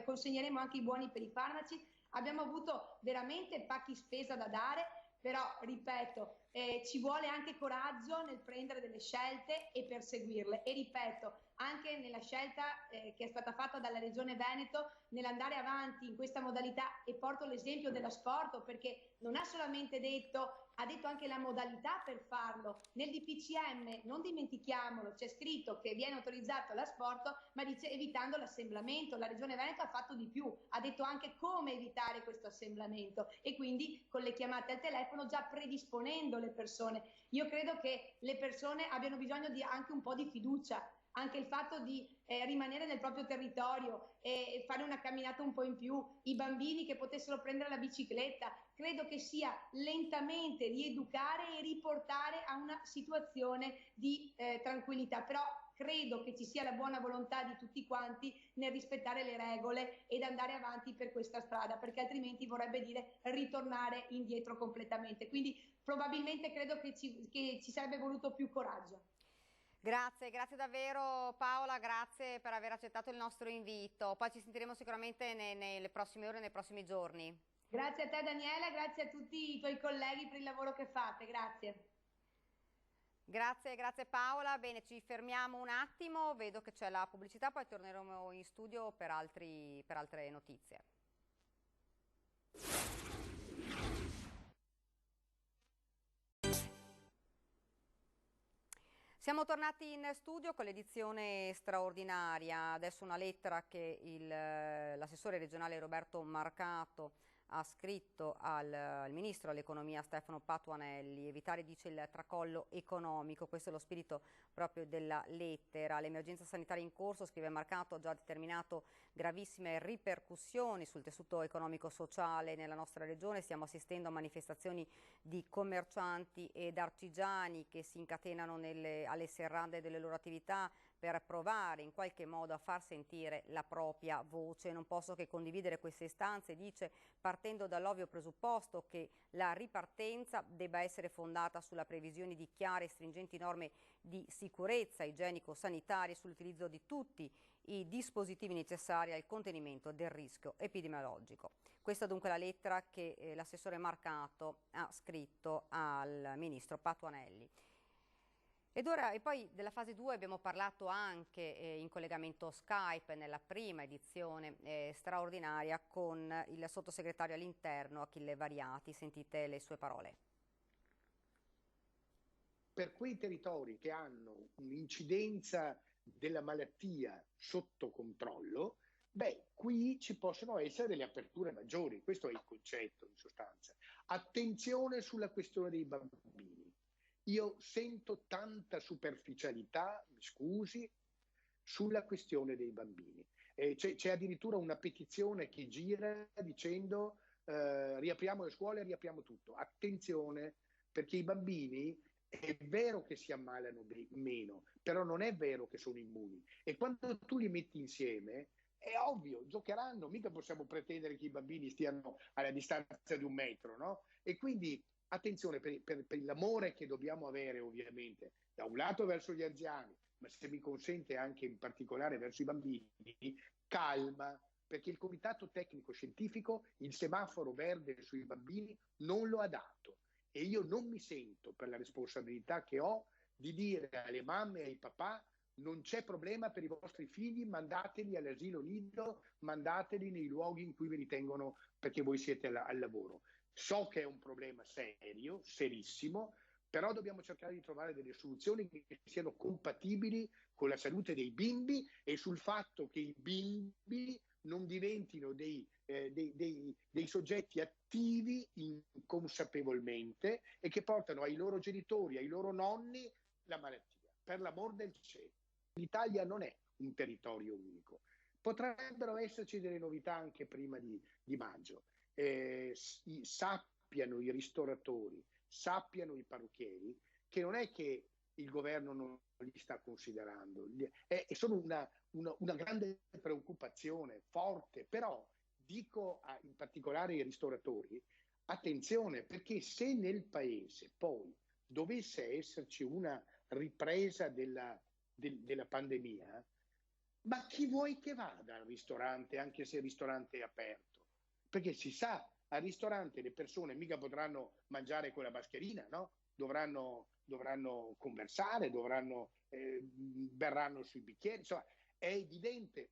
[SPEAKER 3] consegneremo anche i buoni per i farmaci, abbiamo avuto veramente pacchi spesa da dare, però ripeto, ci vuole anche coraggio nel prendere delle scelte e perseguirle, e ripeto, anche nella scelta che è stata fatta dalla Regione Veneto nell'andare avanti in questa modalità, e porto l'esempio dell'asporto perché non ha solamente detto, ha detto anche la modalità per farlo. Nel DPCM, non dimentichiamolo, c'è scritto che viene autorizzato l'asporto, ma dice evitando l'assemblamento. La Regione Veneto ha fatto di più, ha detto anche come evitare questo assemblamento, e quindi con le chiamate al telefono già predisponendo le persone. Io credo che le persone abbiano bisogno di anche un po' di fiducia, anche il fatto di rimanere nel proprio territorio e fare una camminata un po' in più, i bambini che potessero prendere la bicicletta, credo che sia lentamente rieducare e riportare a una situazione di tranquillità, però credo che ci sia la buona volontà di tutti quanti nel rispettare le regole ed andare avanti per questa strada, perché altrimenti vorrebbe dire ritornare indietro completamente. Quindi probabilmente credo che ci sarebbe voluto più coraggio.
[SPEAKER 1] Grazie davvero Paola, grazie per aver accettato il nostro invito. Poi ci sentiremo sicuramente nelle prossime ore, nei prossimi giorni.
[SPEAKER 3] Grazie a te Daniela, grazie a tutti i tuoi colleghi per il lavoro che fate, grazie.
[SPEAKER 1] Grazie Paola. Bene, ci fermiamo un attimo, vedo che c'è la pubblicità, poi torneremo in studio per altre notizie. Siamo tornati in studio con l'edizione straordinaria. Adesso una lettera che l'assessore regionale Roberto Marcato ha scritto al ministro dell'economia Stefano Patuanelli. Evitare, dice, il tracollo economico, questo è lo spirito proprio della lettera. L'emergenza sanitaria in corso, scrive Marcato, ha già determinato gravissime ripercussioni sul tessuto economico-sociale nella nostra regione. Stiamo assistendo a manifestazioni di commercianti ed artigiani che si incatenano alle serrande delle loro attività per provare in qualche modo a far sentire la propria voce. Non posso che condividere queste istanze, dice, partendo dall'ovvio presupposto che la ripartenza debba essere fondata sulla previsione di chiare e stringenti norme di sicurezza igienico-sanitaria e sull'utilizzo di tutti i dispositivi necessari al contenimento del rischio epidemiologico. Questa dunque è la lettera che l'assessore Marcato ha scritto al ministro Patuanelli. E poi della fase 2 abbiamo parlato anche in collegamento Skype nella prima edizione straordinaria con il sottosegretario all'interno Achille Variati. Sentite le sue parole.
[SPEAKER 4] Per quei territori che hanno un'incidenza della malattia sotto controllo, qui ci possono essere delle aperture maggiori. Questo è il concetto in sostanza. Attenzione sulla questione dei bambini. Io sento tanta superficialità, mi scusi, sulla questione dei bambini. C'è addirittura una petizione che gira dicendo riapriamo le scuole, riapriamo tutto. Attenzione, perché i bambini è vero che si ammalano meno, però non è vero che sono immuni. E quando tu li metti insieme, è ovvio, giocheranno, mica possiamo pretendere che i bambini stiano alla distanza di 1 metro, no? E quindi attenzione per l'amore che dobbiamo avere, ovviamente, da un lato verso gli anziani, ma se mi consente anche in particolare verso i bambini, calma, perché il comitato tecnico scientifico il semaforo verde sui bambini non lo ha dato. E io non mi sento, per la responsabilità che ho, di dire alle mamme e ai papà non c'è problema per i vostri figli, mandateli all'asilo nido, mandateli nei luoghi in cui vi ritengono perché voi siete al lavoro. So che è un problema serio, serissimo, però dobbiamo cercare di trovare delle soluzioni che siano compatibili con la salute dei bimbi e sul fatto che i bimbi non diventino dei soggetti attivi inconsapevolmente e che portano ai loro genitori, ai loro nonni la malattia. Per l'amor del cielo, l'Italia non è un territorio unico. Potrebbero esserci delle novità anche prima di maggio. Sappiano i ristoratori, sappiano i parrucchieri che non è che il governo non li sta considerando, sono una grande preoccupazione forte, però dico in particolare ai ristoratori, attenzione, perché se nel paese poi dovesse esserci una ripresa della pandemia, ma chi vuoi che vada al ristorante anche se il ristorante è aperto? Perché si sa, al ristorante le persone mica potranno mangiare con la mascherina, no? Dovranno conversare, berranno sui bicchieri, insomma è evidente,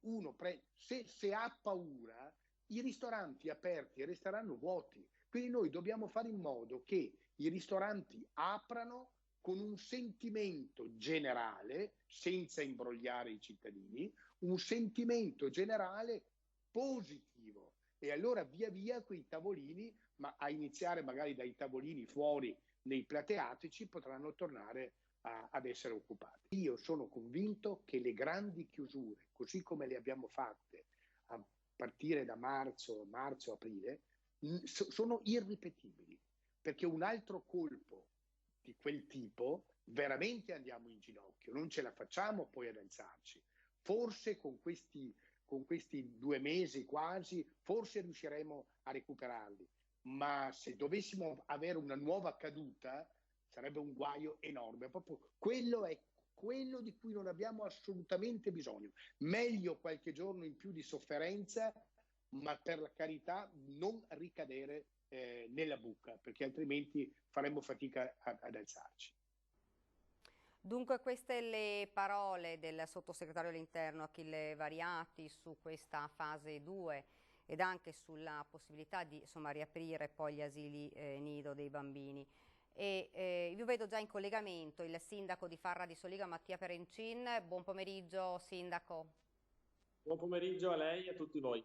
[SPEAKER 4] se ha paura i ristoranti aperti resteranno vuoti, quindi noi dobbiamo fare in modo che i ristoranti aprano con un sentimento generale, senza imbrogliare i cittadini, un sentimento generale positivo. E allora via via quei tavolini, ma a iniziare magari dai tavolini fuori nei plateatici, potranno tornare ad essere occupati. Io sono convinto che le grandi chiusure, così come le abbiamo fatte a partire da marzo-aprile, sono irripetibili, perché un altro colpo di quel tipo veramente andiamo in ginocchio, non ce la facciamo poi ad alzarci. Forse con questi 2 mesi quasi, forse riusciremo a recuperarli, ma se dovessimo avere una nuova caduta sarebbe un guaio enorme. Proprio quello è quello di cui non abbiamo assolutamente bisogno. Meglio qualche giorno in più di sofferenza, ma per la carità non ricadere nella buca, perché altrimenti faremmo fatica ad alzarci.
[SPEAKER 1] Dunque queste le parole del sottosegretario all'interno Achille Variati su questa fase 2 ed anche sulla possibilità di riaprire poi gli asili nido dei bambini. Io vedo già in collegamento il sindaco di Farra di Soliga, Mattia Perencin. Buon pomeriggio sindaco.
[SPEAKER 5] Buon pomeriggio a lei e a tutti voi.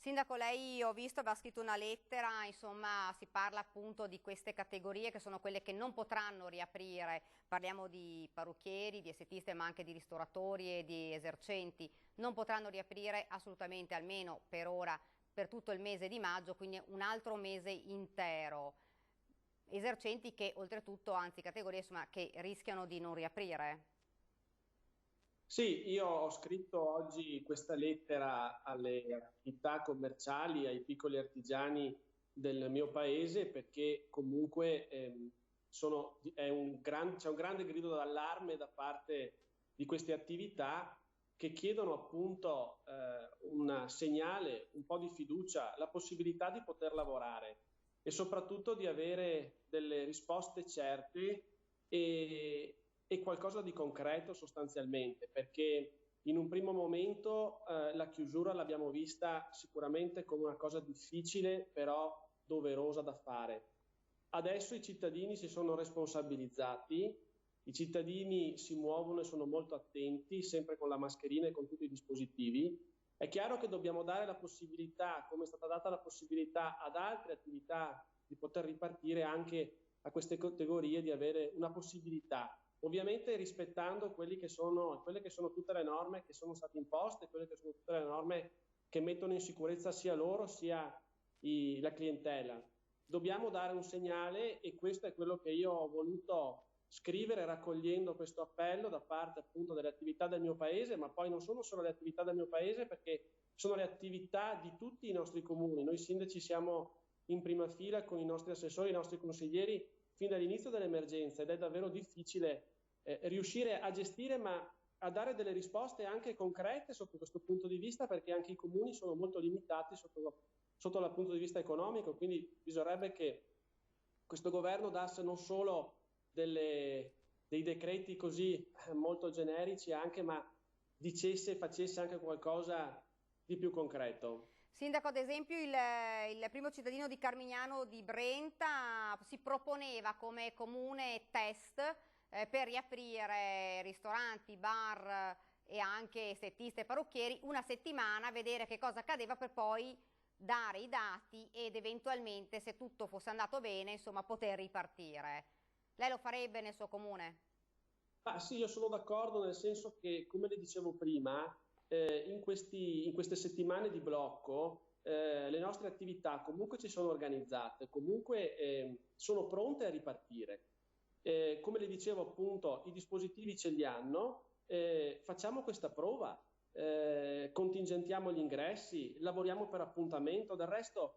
[SPEAKER 1] Sindaco, lei ho visto aveva scritto una lettera, insomma si parla appunto di queste categorie che sono quelle che non potranno riaprire, parliamo di parrucchieri, di estetisti ma anche di ristoratori e di esercenti, non potranno riaprire assolutamente, almeno per ora, per tutto il mese di maggio, quindi un altro mese intero. Esercenti che oltretutto, anzi categorie insomma, che rischiano di non riaprire.
[SPEAKER 5] Sì, io ho scritto oggi questa lettera alle attività commerciali, ai piccoli artigiani del mio paese, perché comunque c'è un grande grido d'allarme da parte di queste attività che chiedono appunto un segnale, un po' di fiducia, la possibilità di poter lavorare e soprattutto di avere delle risposte certe e qualcosa di concreto sostanzialmente, perché in un primo momento la chiusura l'abbiamo vista sicuramente come una cosa difficile, però doverosa da fare. Adesso i cittadini si sono responsabilizzati, i cittadini si muovono e sono molto attenti, sempre con la mascherina e con tutti i dispositivi. È chiaro che dobbiamo dare la possibilità, come è stata data la possibilità ad altre attività di poter ripartire, anche a queste categorie di avere una possibilità. Ovviamente rispettando quelle che sono tutte le norme che sono state imposte, quelle che sono tutte le norme che mettono in sicurezza sia loro sia la clientela. Dobbiamo dare un segnale e questo è quello che io ho voluto scrivere raccogliendo questo appello da parte appunto delle attività del mio paese, ma poi non sono solo le attività del mio paese, perché sono le attività di tutti i nostri comuni. Noi sindaci siamo in prima fila con i nostri assessori, i nostri consiglieri fin dall'inizio dell'emergenza ed è davvero difficile riuscire a gestire ma a dare delle risposte anche concrete sotto questo punto di vista, perché anche i comuni sono molto limitati sotto il punto di vista economico, quindi bisognerebbe che questo governo dasse non solo dei decreti così molto generici anche, ma facesse anche qualcosa di più concreto.
[SPEAKER 1] Sindaco, ad esempio il primo cittadino di Carmignano di Brenta si proponeva come comune test per riaprire ristoranti, bar e anche estetiste e parrucchieri una settimana, vedere che cosa accadeva per poi dare i dati ed eventualmente, se tutto fosse andato bene, insomma, poter ripartire. Lei lo farebbe nel suo comune?
[SPEAKER 5] Ah, sì, io sono d'accordo, nel senso che, come le dicevo prima, in queste settimane di blocco le nostre attività comunque ci sono organizzate, comunque sono pronte a ripartire. Come le dicevo appunto, i dispositivi ce li hanno, facciamo questa prova, contingentiamo gli ingressi, lavoriamo per appuntamento, del resto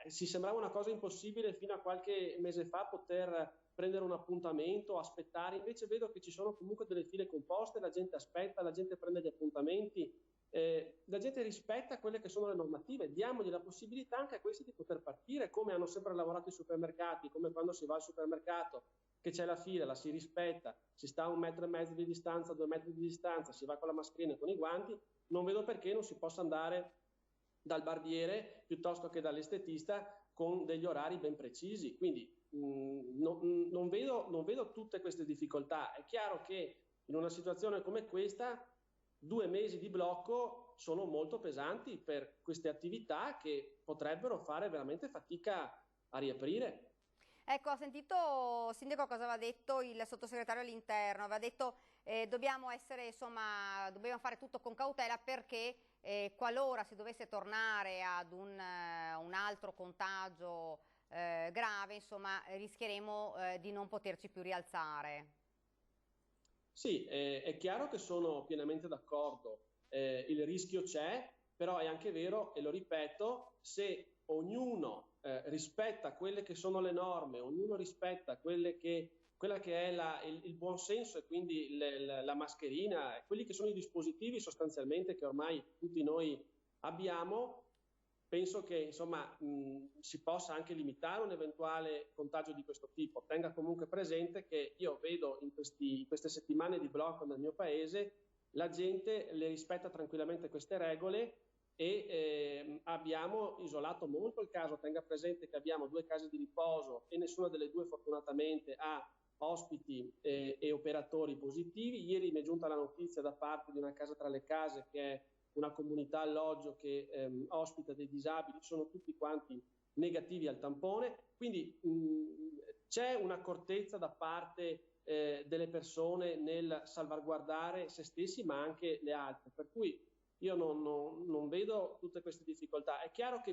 [SPEAKER 5] si sembrava una cosa impossibile fino a qualche mese fa poter prendere un appuntamento, aspettare, invece vedo che ci sono comunque delle file composte, la gente aspetta, la gente prende gli appuntamenti, la gente rispetta quelle che sono le normative, diamogli la possibilità anche a questi di poter partire, come hanno sempre lavorato i supermercati, come quando si va al supermercato, che c'è la fila, la si rispetta, si sta a 1,5 metri di distanza, 2 metri di distanza, si va con la mascherina e con i guanti, non vedo perché non si possa andare dal barbiere piuttosto che dall'estetista con degli orari ben precisi. Quindi non vedo tutte queste difficoltà. È chiaro che in una situazione come questa 2 mesi di blocco sono molto pesanti per queste attività che potrebbero fare veramente fatica a riaprire.
[SPEAKER 1] Ecco, ho sentito, Sindaco, cosa aveva detto il sottosegretario all'interno. Aveva detto dobbiamo essere, insomma, dobbiamo fare tutto con cautela perché qualora si dovesse tornare ad un altro contagio grave, insomma, rischieremo di non poterci più rialzare.
[SPEAKER 5] Sì, è chiaro che sono pienamente d'accordo, il rischio c'è, però è anche vero, e lo ripeto, se ognuno rispetta quelle che sono le norme, ognuno rispetta quella che è il buon senso e quindi la mascherina, quelli che sono i dispositivi sostanzialmente che ormai tutti noi abbiamo, penso che insomma si possa anche limitare un eventuale contagio di questo tipo. Tenga comunque presente che io vedo in queste settimane di blocco nel mio paese la gente le rispetta tranquillamente queste regole e abbiamo isolato molto il caso. Tenga presente che abbiamo 2 case di riposo e nessuna delle 2 fortunatamente ha ospiti e operatori positivi. Ieri mi è giunta la notizia da parte di una casa tra le case che è una comunità alloggio che ospita dei disabili, sono tutti quanti negativi al tampone, quindi c'è un'accortezza da parte delle persone nel salvaguardare se stessi ma anche le altre, per cui io non vedo tutte queste difficoltà. È chiaro che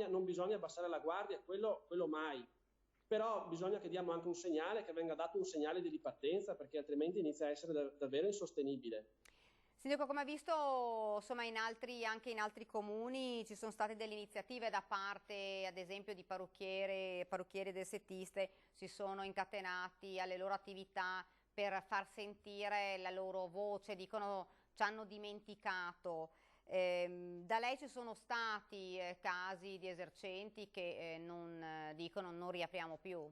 [SPEAKER 5] non bisogna abbassare la guardia, quello mai, però bisogna che diamo anche un segnale, che venga dato un segnale di ripartenza, perché altrimenti inizia a essere davvero insostenibile.
[SPEAKER 1] Sindaco, come ha visto, insomma, anche in altri comuni ci sono state delle iniziative da parte, ad esempio, di parrucchieri ed estetiste, si sono incatenati alle loro attività per far sentire la loro voce, dicono ci hanno dimenticato. Da lei ci sono stati casi di esercenti che dicono non riapriamo più?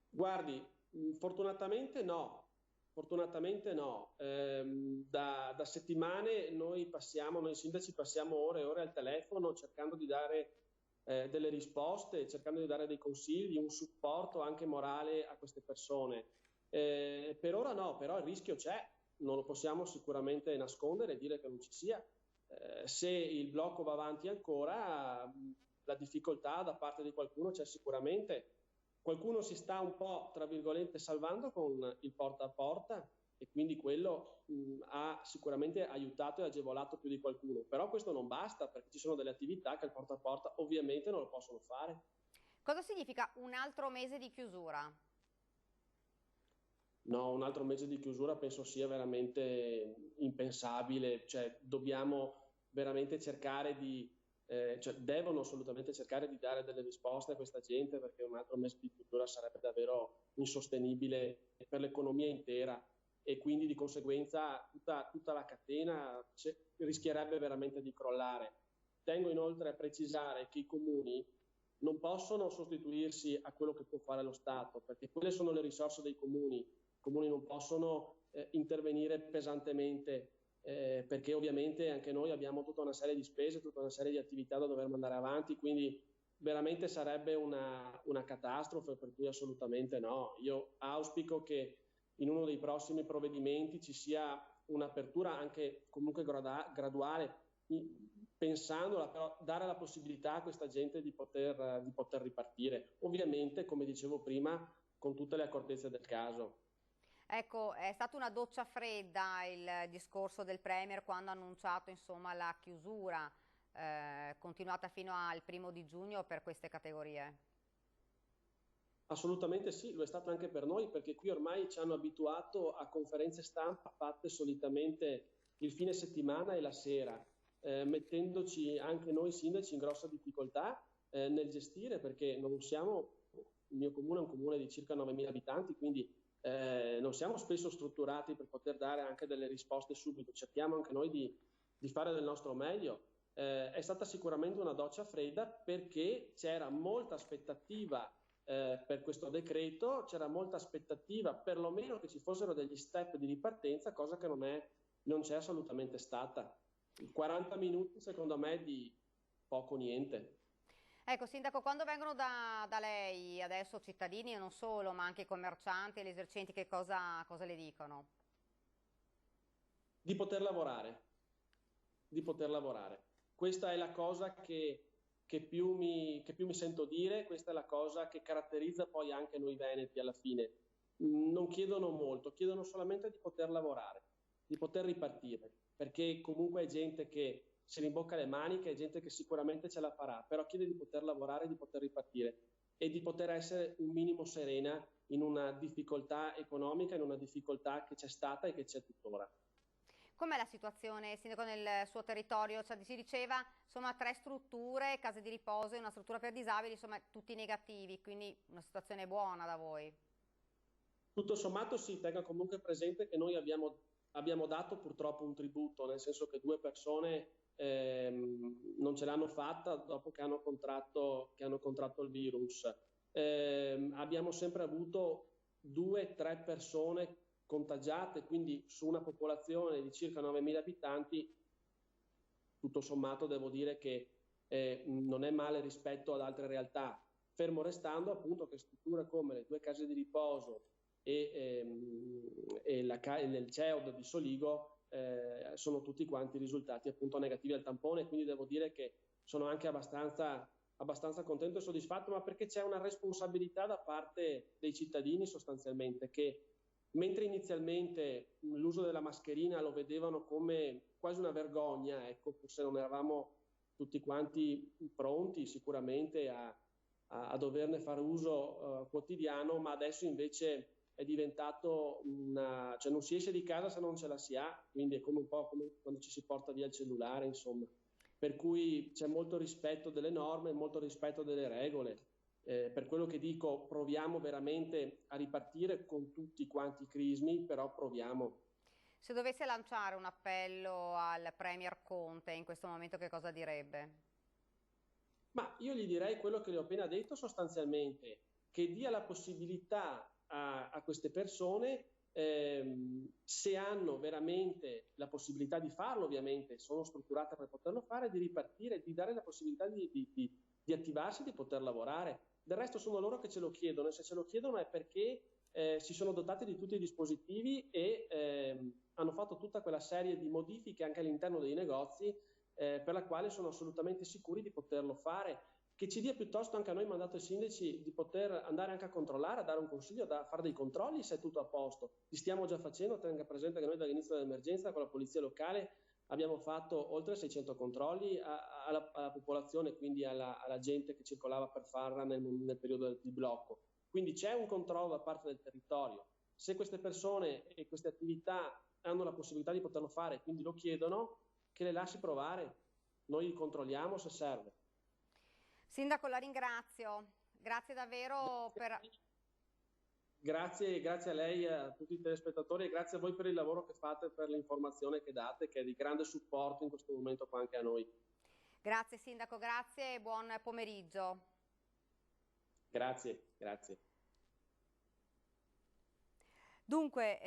[SPEAKER 5] Guardi, fortunatamente no. Fortunatamente no. Da settimane noi sindaci passiamo ore e ore al telefono cercando di dare delle risposte, cercando di dare dei consigli, un supporto anche morale a queste persone. Per ora no, però il rischio c'è, non lo possiamo sicuramente nascondere e dire che non ci sia. Se il blocco va avanti ancora, la difficoltà da parte di qualcuno c'è sicuramente. Qualcuno si sta un po', tra virgolette, salvando con il porta a porta e quindi quello ha sicuramente aiutato e agevolato più di qualcuno. Però questo non basta, perché ci sono delle attività che il porta a porta ovviamente non lo possono fare.
[SPEAKER 1] Cosa significa un altro mese di chiusura?
[SPEAKER 5] No, un altro mese di chiusura penso sia veramente impensabile, cioè dobbiamo veramente cercare cioè devono assolutamente cercare di dare delle risposte a questa gente, perché un altro mese di chiusura sarebbe davvero insostenibile per l'economia intera e quindi di conseguenza tutta la catena rischierebbe veramente di crollare. Tengo inoltre a precisare che i comuni non possono sostituirsi a quello che può fare lo Stato, perché quelle sono le risorse dei comuni. I comuni non possono intervenire pesantemente perché ovviamente anche noi abbiamo tutta una serie di spese, tutta una serie di attività da dover mandare avanti, quindi veramente sarebbe una catastrofe, per cui assolutamente no. Io auspico che in uno dei prossimi provvedimenti ci sia un'apertura anche comunque graduale, pensandola, però dare la possibilità a questa gente di poter ripartire. Ovviamente, come dicevo prima, con tutte le accortezze del caso.
[SPEAKER 1] Ecco, è stata una doccia fredda il discorso del Premier quando ha annunciato, insomma, la chiusura continuata fino al 1° giugno per queste categorie.
[SPEAKER 5] Assolutamente sì, lo è stato anche per noi, perché qui ormai ci hanno abituato a conferenze stampa fatte solitamente il fine settimana e la sera, mettendoci anche noi sindaci in grossa difficoltà nel gestire, perché non siamo, il mio comune è un comune di circa 9.000 abitanti, quindi non siamo spesso strutturati per poter dare anche delle risposte subito, cerchiamo anche noi di fare del nostro meglio. È stata sicuramente una doccia fredda perché c'era molta aspettativa per questo decreto, c'era molta aspettativa perlomeno che ci fossero degli step di ripartenza, cosa che non c'è assolutamente stata. 40 minuti secondo me di poco niente.
[SPEAKER 1] Ecco, Sindaco, quando vengono da lei adesso cittadini e non solo, ma anche i commercianti e gli esercenti, che cosa le dicono?
[SPEAKER 5] Di poter lavorare, di poter lavorare. Questa è la cosa che più mi sento dire, questa è la cosa che caratterizza poi anche noi veneti alla fine. Non chiedono molto, chiedono solamente di poter lavorare, di poter ripartire, perché comunque è gente che si rimbocca le maniche, è gente che sicuramente ce la farà, però chiede di poter lavorare, di poter ripartire e di poter essere un minimo serena in una difficoltà economica, in una difficoltà che c'è stata e che c'è tuttora.
[SPEAKER 1] Com'è la situazione, Sindaco, nel suo territorio? Cioè, si diceva, insomma, 3 strutture, case di riposo e una struttura per disabili, insomma, tutti negativi, quindi una situazione buona da voi.
[SPEAKER 5] Tutto sommato si tenga comunque presente che noi abbiamo dato purtroppo un tributo, nel senso che 2 persone non ce l'hanno fatta dopo che hanno contratto il virus. Abbiamo sempre avuto 2-3 persone contagiate, quindi su una popolazione di circa 9.000 abitanti, tutto sommato devo dire che non è male rispetto ad altre realtà, fermo restando appunto che strutture come le 2 case di riposo e il CEOD di Soligo sono tutti quanti risultati appunto negativi al tampone, quindi devo dire che sono anche abbastanza contento e soddisfatto, ma perché c'è una responsabilità da parte dei cittadini sostanzialmente, che mentre inizialmente l'uso della mascherina lo vedevano come quasi una vergogna, ecco, forse non eravamo tutti quanti pronti sicuramente a doverne fare uso quotidiano, ma adesso invece è diventato cioè non si esce di casa se non ce la si ha, quindi è come un po' come quando ci si porta via il cellulare, insomma. Per cui c'è molto rispetto delle norme, molto rispetto delle regole. Per quello che dico, proviamo veramente a ripartire con tutti quanti i crismi, però proviamo.
[SPEAKER 1] Se dovesse lanciare un appello al Premier Conte in questo momento, che cosa direbbe?
[SPEAKER 5] Ma io gli direi quello che le ho appena detto sostanzialmente, che dia la possibilità a queste persone, se hanno veramente la possibilità di farlo, ovviamente sono strutturate per poterlo fare, di ripartire, di dare la possibilità di attivarsi, di poter lavorare. Del resto sono loro che ce lo chiedono, e se ce lo chiedono è perché si sono dotati di tutti i dispositivi e hanno fatto tutta quella serie di modifiche anche all'interno dei negozi per la quale sono assolutamente sicuri di poterlo fare, che ci dia piuttosto anche a noi mandato ai sindaci di poter andare anche a controllare, a dare un consiglio, a fare dei controlli se è tutto a posto. Li stiamo già facendo, tenga presente che noi dall'inizio dell'emergenza con la polizia locale abbiamo fatto oltre 600 controlli alla popolazione, quindi alla gente che circolava per Farra nel periodo di blocco. Quindi c'è un controllo da parte del territorio. Se queste persone e queste attività hanno la possibilità di poterlo fare, quindi lo chiedono, che le lasci provare. Noi controlliamo se serve.
[SPEAKER 1] Sindaco, la ringrazio. Grazie davvero
[SPEAKER 5] Grazie a lei, a tutti i telespettatori e grazie a voi per il lavoro che fate, per l'informazione che date, che è di grande supporto in questo momento qua anche a noi.
[SPEAKER 1] Grazie Sindaco, grazie e buon pomeriggio.
[SPEAKER 5] Grazie.
[SPEAKER 1] Dunque,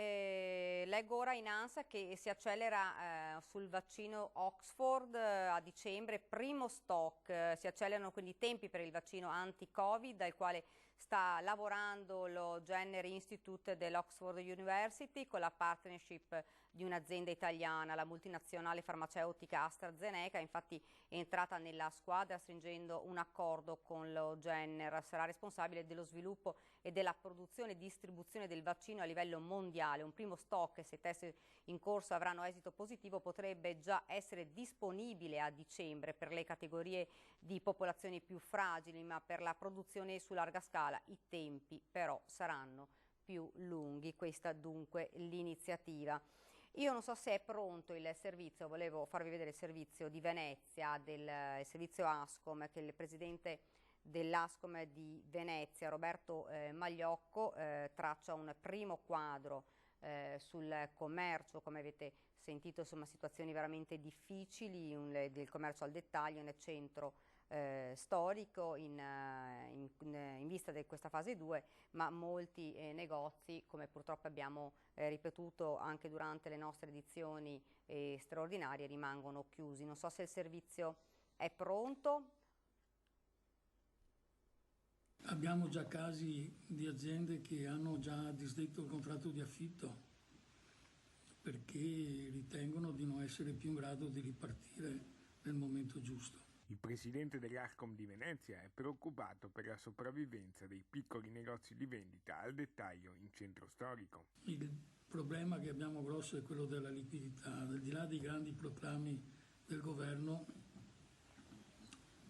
[SPEAKER 1] Leggo ora in ANSA che si accelera sul vaccino Oxford a dicembre, primo stock, si accelerano quindi i tempi per il vaccino anti-Covid, al quale sta lavorando lo Jenner Institute dell'Oxford University con la partnership di un'azienda italiana, la multinazionale farmaceutica AstraZeneca. Infatti è entrata nella squadra stringendo un accordo con lo Jenner, sarà responsabile dello sviluppo e della produzione e distribuzione del vaccino a livello mondiale. Un primo stock, se i test in corso avranno esito positivo, potrebbe già essere disponibile a dicembre per le categorie di popolazioni più fragili, ma per la produzione su larga scala i tempi però saranno più lunghi. Questa dunque l'iniziativa. Io non so se è pronto il servizio, volevo farvi vedere il servizio di Venezia, il servizio Ascom, che il presidente dell'Ascom di Venezia, Roberto Magliocco, traccia un primo quadro sul commercio, come avete sentito, insomma, situazioni veramente difficili del commercio al dettaglio nel centro storico in vista di questa fase 2, ma molti negozi, come purtroppo abbiamo ripetuto anche durante le nostre edizioni straordinarie, rimangono chiusi. Non so se il servizio è pronto.
[SPEAKER 6] Abbiamo già casi di aziende che hanno già disdetto il contratto di affitto perché ritengono di non essere più in grado di ripartire nel momento giusto.
[SPEAKER 7] Il presidente dell'Ascom di Venezia è preoccupato per la sopravvivenza dei piccoli negozi di vendita al dettaglio in centro storico.
[SPEAKER 6] Il problema che abbiamo grosso è quello della liquidità. Al di là dei grandi proclami del governo,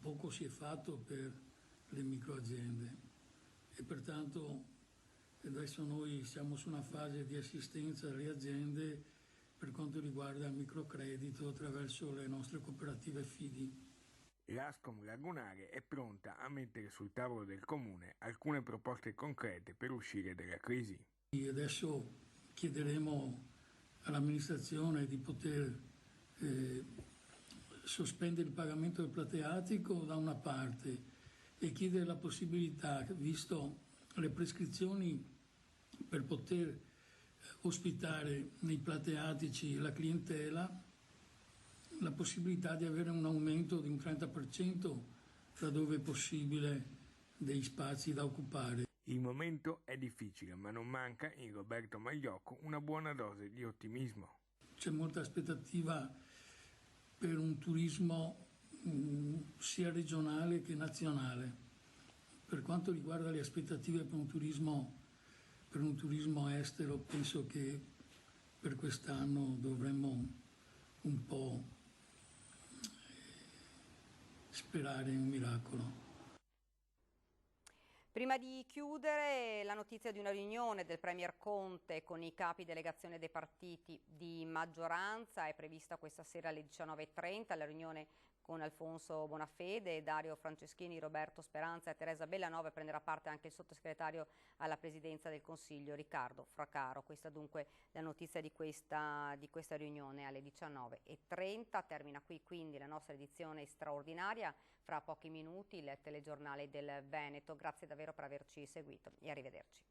[SPEAKER 6] poco si è fatto per le microaziende e pertanto adesso noi siamo su una fase di assistenza alle aziende per quanto riguarda il microcredito attraverso le nostre cooperative FIDI.
[SPEAKER 7] L'Ascom Lagunare è pronta a mettere sul tavolo del comune alcune proposte concrete per uscire dalla crisi.
[SPEAKER 6] E adesso chiederemo all'amministrazione di poter sospendere il pagamento del plateatico da una parte e chiedere la possibilità, visto le prescrizioni per poter ospitare nei plateatici la clientela, la possibilità di avere un aumento di un 30% laddove è possibile dei spazi da occupare.
[SPEAKER 7] Il momento è difficile, ma non manca in Roberto Magliocco una buona dose di ottimismo.
[SPEAKER 6] C'è molta aspettativa per un turismo sia regionale che nazionale. Per quanto riguarda le aspettative per un turismo estero, penso che per quest'anno dovremmo un po' sperare in un miracolo.
[SPEAKER 1] Prima di chiudere, la notizia di una riunione del Premier Conte con i capi delegazione dei partiti di maggioranza è prevista questa sera alle 19:30, la riunione con Alfonso Bonafede, Dario Franceschini, Roberto Speranza e Teresa Bellanova. Prenderà parte anche il sottosegretario alla Presidenza del Consiglio Riccardo Fraccaro. Questa dunque la notizia di questa riunione alle 19:30. Termina qui quindi la nostra edizione straordinaria. Fra pochi minuti il telegiornale del Veneto. Grazie davvero per averci seguito e arrivederci.